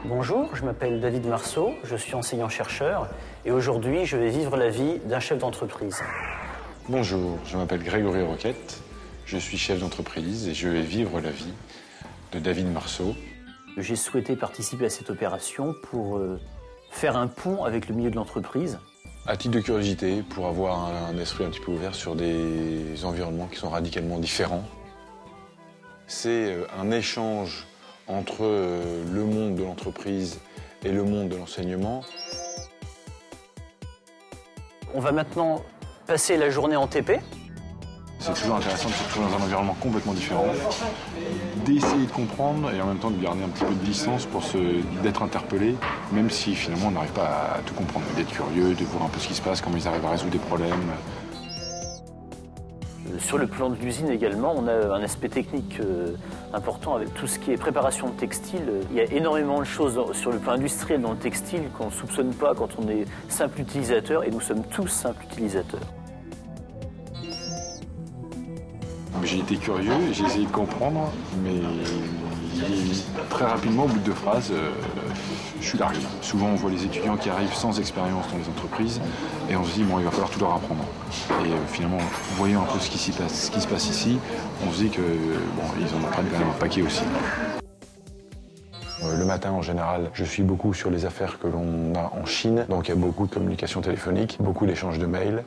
Bonjour, je m'appelle David Marceau, je suis enseignant-chercheur et aujourd'hui je vais vivre la vie d'un chef d'entreprise. Bonjour, je m'appelle Grégory Roquette, je suis chef d'entreprise et je vais vivre la vie de David Marceau. J'ai souhaité participer à cette opération pour faire un pont avec le milieu de l'entreprise. À titre de curiosité, pour avoir un esprit un petit peu ouvert sur des environnements qui sont radicalement différents. C'est un échange entre le monde de l'entreprise et le monde de l'enseignement. On va maintenant passer la journée en TP. C'est toujours intéressant de se retrouver dans un environnement complètement différent, d'essayer de comprendre et en même temps de garder un petit peu de distance pour d'être interpellé, même si finalement on n'arrive pas à tout comprendre, d'être curieux, de voir un peu ce qui se passe, comment ils arrivent à résoudre des problèmes. Sur le plan de l'usine également, on a un aspect technique important avec tout ce qui est préparation de textile. Il y a énormément de choses sur le plan industriel dans le textile qu'on ne soupçonne pas quand on est simple utilisateur, et nous sommes tous simples utilisateurs. J'ai été curieux, j'ai essayé de comprendre, mais très rapidement, au bout de 2 phrases, je suis largué. Souvent, on voit les étudiants qui arrivent sans expérience dans les entreprises et on se dit, bon, il va falloir tout leur apprendre. Et finalement, voyant un peu ce qui se passe ici, on se dit que bon, ils en apprennent quand même un paquet aussi. Le matin, en général, je suis beaucoup sur les affaires que l'on a en Chine, donc il y a beaucoup de communication téléphonique, beaucoup d'échanges de mails.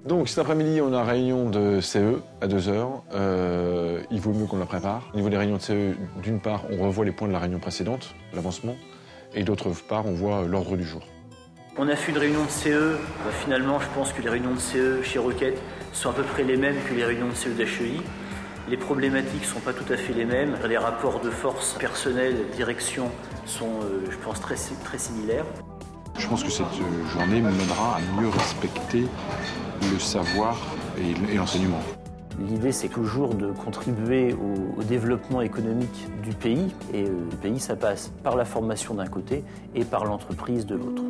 Donc cet après-midi, on a réunion de CE à 2h. Il vaut mieux qu'on la prépare. Au niveau des réunions de CE, d'une part, on revoit les points de la réunion précédente, l'avancement, et d'autre part, on voit l'ordre du jour. On a fait une réunion de CE. Finalement, je pense que les réunions de CE chez Roquette sont à peu près les mêmes que les réunions de CE d'HEI. Les problématiques ne sont pas tout à fait les mêmes. Les rapports de force personnel, direction sont, je pense, très similaires. Je pense que cette journée m'aidera à mieux respecter le savoir et l'enseignement. L'idée, c'est toujours de contribuer au développement économique du pays. Et le pays, ça passe par la formation d'un côté et par l'entreprise de l'autre.